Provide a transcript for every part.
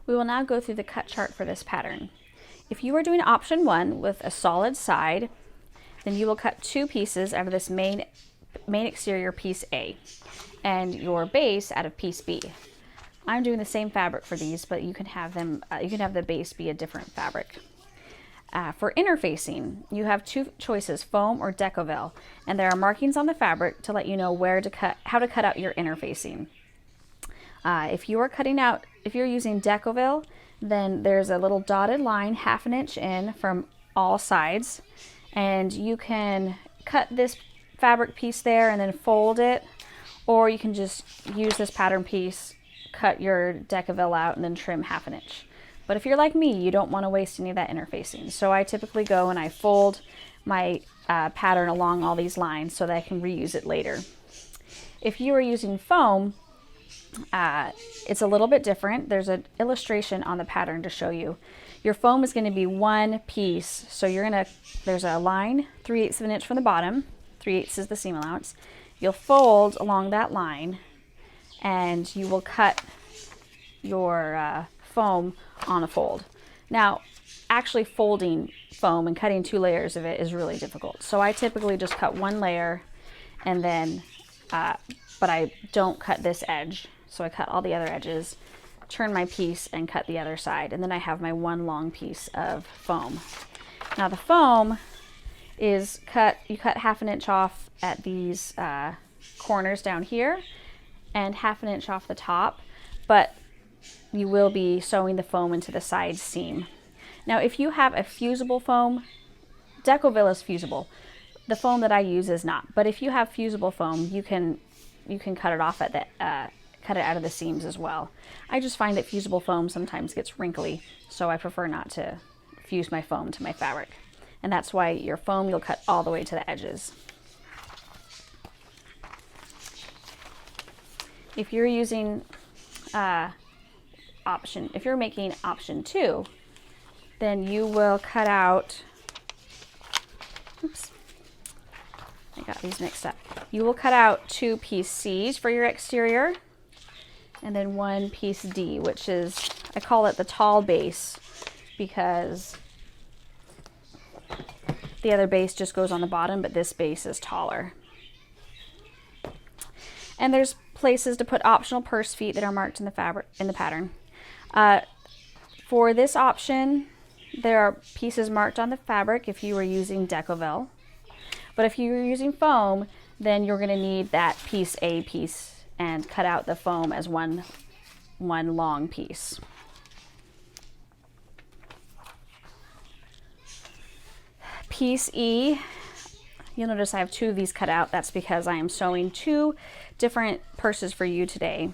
We will now go through the cut chart for this pattern. If you are doing option 1 with a solid side, then you will cut 2 pieces out of this main exterior piece A and your base out of piece B. I'm doing the same fabric for these, but you can have them. You can have the base be a different fabric. For interfacing, you have 2 choices: foam or Decovil, and there are markings on the fabric to let you know how to cut out your interfacing. If you're using Decovil, then there's a little dotted line 1/2 inch in from all sides, and you can cut this fabric piece there and then fold it, or you can just use this pattern piece, cut your Decovil out, and then trim 1/2 inch. But if you're like me, you don't want to waste any of that interfacing. So I typically go and I fold my pattern along all these lines so that I can reuse it later. If you are using foam, it's a little bit different. There's an illustration on the pattern to show you. Your foam is going to be one piece. So there's a line 3/8 of an inch from the bottom. 3/8 is the seam allowance. You'll fold along that line and you will cut your foam on a fold. Now, actually folding foam and cutting 2 layers of it is really difficult. So I typically just cut 1 layer and then, but I don't cut this edge. So I cut all the other edges, turn my piece and cut the other side. And then I have my 1 long piece of foam. Now the foam is you cut 1/2 inch off at these corners down here and 1/2 inch off the top, but you will be sewing the foam into the side seam. Now, if you have a fusible foam, Decovil is fusible. The foam that I use is not, but if you have fusible foam, you can cut it off cut it out of the seams as well. I just find that fusible foam sometimes gets wrinkly, so I prefer not to fuse my foam to my fabric. And that's why your foam you'll cut all the way to the edges. If you're using if you're making option 2, then you will cut out, oops, I got these mixed up. You will cut out 2 piece C's for your exterior and then 1 piece D, which is, I call it the tall base because the other base just goes on the bottom, but this base is taller. And there's places to put optional purse feet that are marked in the pattern. For this option, there are pieces marked on the fabric if you were using Decovil. But if you were using foam, then you're going to need that piece A piece and cut out the foam as one long piece. Piece E, you'll notice I have 2 of these cut out. That's because I am sewing 2 different purses for you today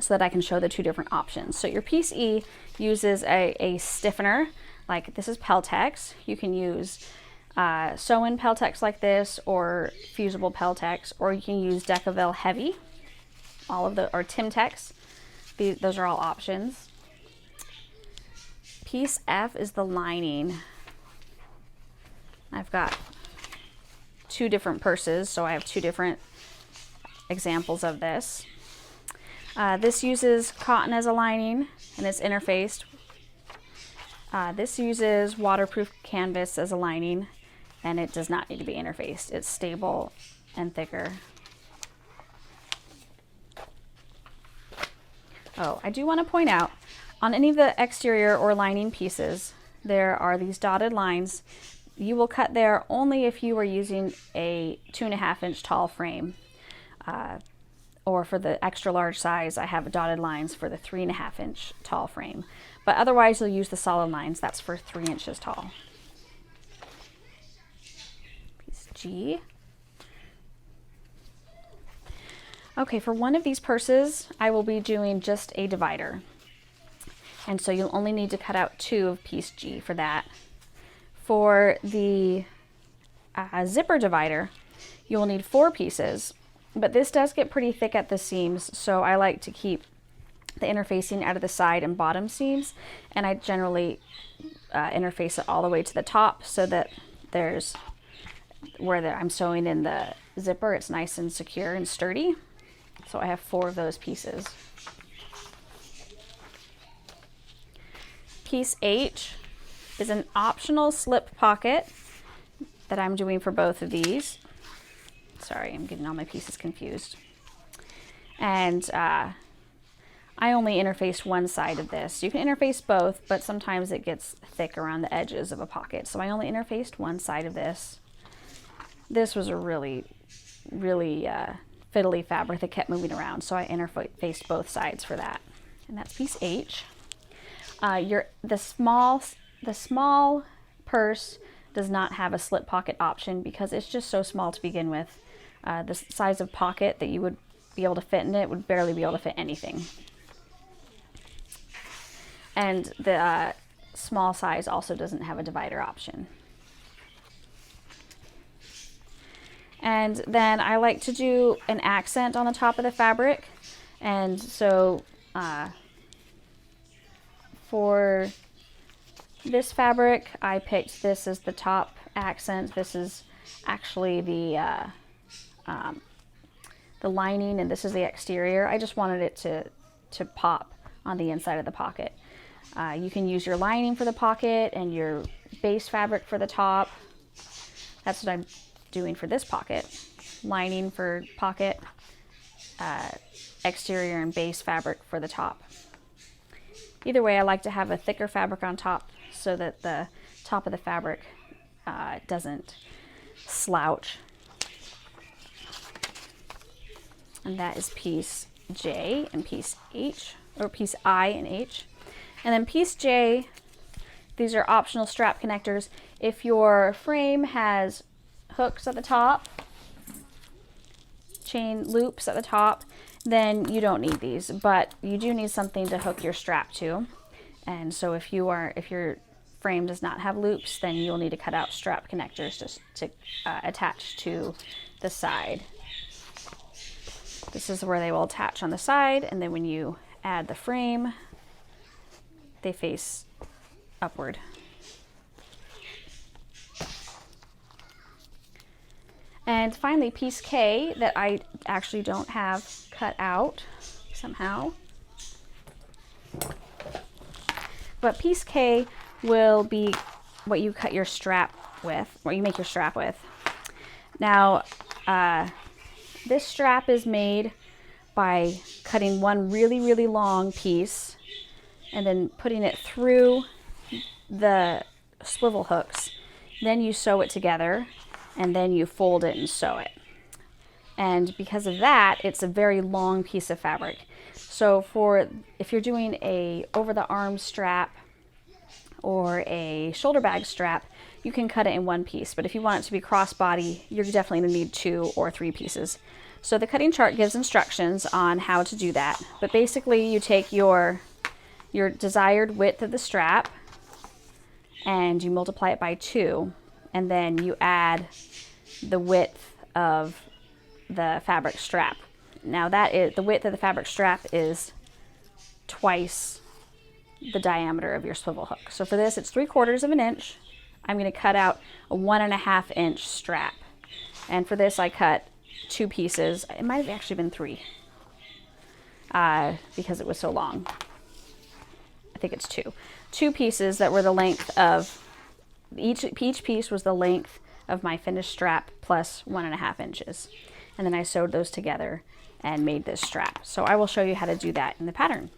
so that I can show the 2 different options. So your piece E uses a stiffener, like this is Peltex. You can use sew-in Peltex like this, or fusible Peltex, or you can use Decovil Heavy, or Timtex. Those are all options. Piece F is the lining. I've got 2 different purses, so I have 2 different examples of this. This uses cotton as a lining and it's interfaced. This uses waterproof canvas as a lining and it does not need to be interfaced. It's stable and thicker. Oh, I do want to point out, on any of the exterior or lining pieces, there are these dotted lines. You will cut there only if you are using a 2.5 inch tall frame. Or for the extra large size, I have dotted lines for the 3.5 inch tall frame. But otherwise, you'll use the solid lines. That's for 3 inches tall. Piece G. Okay, for one of these purses, I will be doing just a divider. And so you'll only need to cut out 2 of piece G for that. For the zipper divider, you will need 4 pieces, but this does get pretty thick at the seams, so I like to keep the interfacing out of the side and bottom seams, and I generally interface it all the way to the top so that there's I'm sewing in the zipper, it's nice and secure and sturdy. So I have 4 of those pieces. piece H is an optional slip pocket that I'm doing for both of these. Sorry, I'm getting all my pieces confused. And I only interfaced one side of this. You can interface both, but sometimes it gets thick around the edges of a pocket. So I only interfaced one side of this. This was a really fiddly fabric that kept moving around, so I interfaced both sides for that. And that's piece H. The small purse does not have a slip pocket option because it's just so small to begin with. The size of pocket that you would be able to fit in it would barely be able to fit anything. And the small size also doesn't have a divider option. And then I like to do an accent on the top of the fabric. And so for this fabric, I picked this as the top accent. This is actually the lining, and this is the exterior. I just wanted it to pop on the inside of the pocket. You can use your lining for the pocket and your base fabric for the top. That's what I'm doing for this pocket. Lining for pocket, exterior and base fabric for the top. Either way, I like to have a thicker fabric on top so that the top of the fabric doesn't slouch. And that is piece J and piece H, or piece I and H. And then piece J, these are optional strap connectors. If your frame has hooks at the top, chain loops at the top, then you don't need these, but you do need something to hook your strap to. And so if your frame does not have loops, then you'll need to cut out strap connectors to attach to the side. This is where they will attach on the side, and then when you add the frame, they face upward. And finally, piece K that I actually don't have cut out somehow. But piece K will be what you cut your strap with, what you make your strap with. Now, this strap is made by cutting one really long piece and then putting it through the swivel hooks. Then you sew it together, and then you fold it and sew it. And because of that, it's a very long piece of fabric. So if you're doing a over-the-arm strap or a shoulder bag strap, you can cut it in one piece. But if you want it to be crossbody, you're definitely going to need 2 or 3 pieces. So the cutting chart gives instructions on how to do that. But basically, you take your desired width of the strap and you multiply it by 2. And then you add the width of the fabric strap. Now the width of the fabric strap is twice the diameter of your swivel hook. So for this, it's 3/4 of an inch. I'm going to cut out a 1.5 inch strap. And for this, I cut 2 pieces. It might have actually been 3 because it was so long. I think it's 2. 2 pieces that were the length of each piece was the length of my finished strap plus 1.5 inches. And then I sewed those together and made this strap. So I will show you how to do that in the pattern.